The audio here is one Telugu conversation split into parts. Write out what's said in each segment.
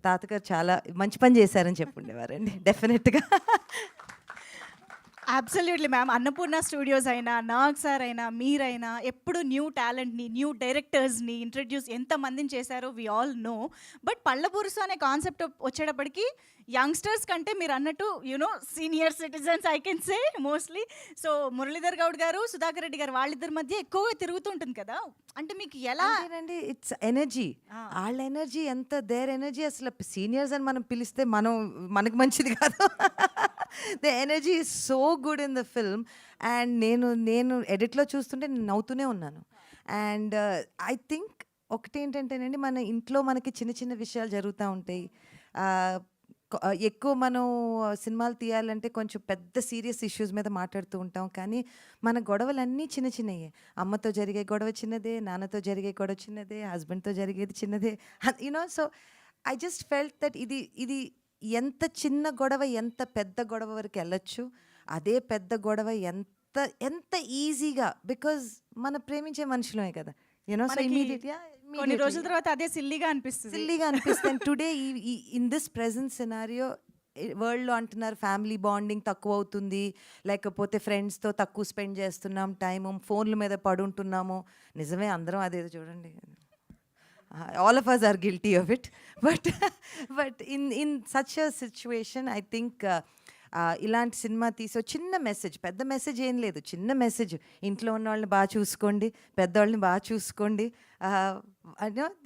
తాతగారు చాలా మంచి పని చేశారని చెప్పుండేవారండి డెఫినెట్‌గా. Absolutely ma'am. అన్నపూర్ణ స్టూడియోస్ అయినా, నాగ్ సార్ అయినా, మీరైనా ఎప్పుడు న్యూ టాలెంట్‌ని, న్యూ డైరెక్టర్స్‌ని ఇంట్రడ్యూస్ ఎంతమందిని చేశారో వి ఆల్ నో. బట్ పళ్ళబురుసు అనే కాన్సెప్ట్ వచ్చేటప్పటికి యంగ్‌స్టర్స్ కంటే మీరన్నట్టు senior citizens I can say mostly. So Muralidhar Goud గారు, సుధాకర్ రెడ్డి గారు వాళ్ళిద్దరి మధ్య ఎక్కువగా తిరుగుతూ ఉంటుంది కదా! అంటే మీకు ఎలా? అంతేనండి. It's energy. ఆళ్ళ ఎనర్జీ ఎంత దేర్ ఎనర్జీ అసలు సీనియర్స్ అని మనం పిలిస్తే మనకు మంచిది కాదు. The energy is so good in the film. And నేను ఎడిట్‌లో చూస్తుంటే నేను నవ్వుతూనే ఉన్నాను. అండ్ ఐ థింక్ ఒకటేంటంటేనండి, మన ఇంట్లో మనకి చిన్న చిన్న విషయాలు జరుగుతా ఉంటాయి. ఎక్కువ మనం సినిమాలు తీయాలంటే కొంచెం పెద్ద సీరియస్ ఇష్యూస్ మీద మాట్లాడుతూ ఉంటాం. కానీ మన గొడవలన్నీ చిన్న చిన్నయే. అమ్మతో జరిగే గొడవ చిన్నదే, నాన్నతో జరిగే గొడవ చిన్నదే, హస్బెండ్‌తో జరిగేది చిన్నదే. So I just felt that ఇది ఎంత చిన్న గొడవ ఎంత పెద్ద గొడవ వరకు వెళ్ళొచ్చు. అదే పెద్ద గొడవ ఎంత ఎంత ఈజీగా, బికాజ్ మన ప్రేమించే మనుషులమే కదా. సో మనకి కొన్ని రోజుల తర్వాత అదే సిల్లీగా అనిపిస్తుంది. Today in this present scenario వరల్డ్లో అంటున్నారు ఫ్యామిలీ బాండింగ్ తక్కువ అవుతుంది, లేకపోతే ఫ్రెండ్స్తో తక్కువ స్పెండ్ చేస్తున్నాం టైము, ఫోన్ల మీద పడుంటున్నాము. నిజమే, అందరం అదేదో చూడండి. All of us are guilty of it. But in such a situation I think ఇలాంటి సినిమా తీసి చిన్న మెసేజ్, పెద్ద మెసేజ్ ఏం లేదు, చిన్న మెసేజ్. ఇంట్లో ఉన్న వాళ్ళని బాగా చూసుకోండి, పెద్దవాళ్ళని బాగా చూసుకోండి.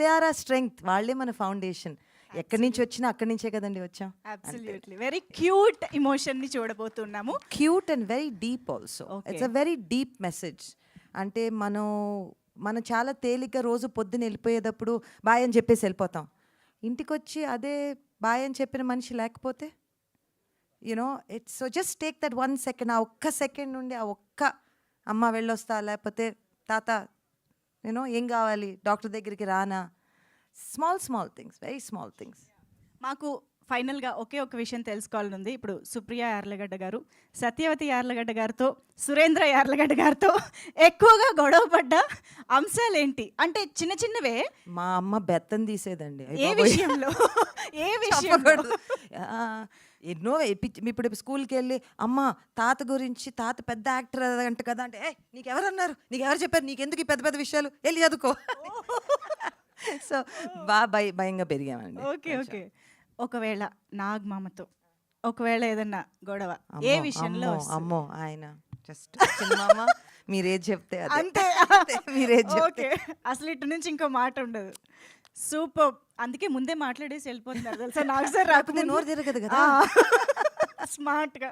దే ఆర్ ఆ స్ట్రెంగ్త్. వాళ్ళే మన ఫౌండేషన్. ఎక్కడి నుంచి వచ్చినా అక్కడి నుంచే కదండి వచ్చాం. అబ్సల్యూట్లీ వెరీ క్యూట్ ఎమోషన్ని చూడబోతున్నాము. Cute and very deep also. It's a very deep message. అంటే మనం చాలా తేలిక రోజు పొద్దున వెళ్ళిపోయేటప్పుడు బాయ్ అని చెప్పేసి వెళ్ళిపోతాం. ఇంటికి వచ్చి అదే బాయ్ అని చెప్పిన మనిషి లేకపోతే it's so just take that 1 second. ఆ ఒక్క సెకండ్ నుండి ఆ ఒక్క అమ్మ వెళ్ళొస్తా, లేకపోతే తాత ఏం కావాలి, డాక్టర్ దగ్గరికి రానా, small things, very small things. మాకు ఫైనల్గా ఒకే ఒక విషయం తెలుసుకోవాలని ఉంది. ఇప్పుడు సుప్రియ యార్లగడ్డ గారు సత్యవతి యార్లగడ్డ గారితో, సురేంద్ర యార్లగడ్డ గారితో ఎక్కువగా గొడవ పడ్డ అంశాలు ఏంటి? అంటే చిన్న చిన్నవే. మా అమ్మ బెత్తం తీసేదండి. ఏ విషయంలో? ఏ విషయంలో? ఎన్నో ఇప్పుడు స్కూల్కి వెళ్ళి అమ్మ తాత గురించి, తాత పెద్ద యాక్టర్ అంట కదా అంటే, నీకెవరన్నారు, నీకెవరు చెప్పారు, నీకెందుకు ఈ పెద్ద పెద్ద విషయాలు, వెళ్ళి చదువుకో. సో భయంగా పెరిగామండి. ఓకే. ఒకవేళ నాగమామతో ఒకవేళ ఏదన్నా గొడవ ఏ విషయంలో? అమ్మో ఆయన జస్ట్ మామ, మీరేది చెప్తే అంతే. మీరేది ఓకే, అసలు ఇటు నుంచి ఇంకో మాట ఉండదు. సూపర్. అందుకే ముందే మాట్లాడేసి వెళ్ళిపోతున్నారు తెలుసా. నాకు సార్ రాకుండా నోరు తిరగదు కదా స్మార్ట్ గా.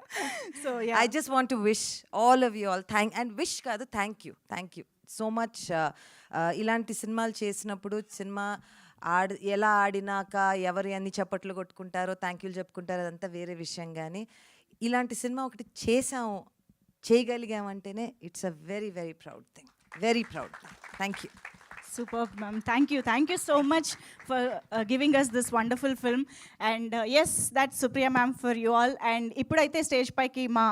So I just want to wish all of you all wish కాదు, థ్యాంక్ యూ సో మచ్. ఇలాంటి సినిమాలు చేసినప్పుడు సినిమా ఎలా ఆడినాక ఎవరు ఎన్ని చప్పట్లు కొట్టుకుంటారో, థ్యాంక్ యూలు చెప్పుకుంటారో, అదంతా వేరే విషయం. కానీ ఇలాంటి సినిమా ఒకటి చేయగలిగామంటేనే it's a very very proud thing. Thank you. Superb, ma'am. Thank you so much for giving us this wonderful film. And yes, that's Supriya ma'am for you all. And ippudaithe stage paiki ma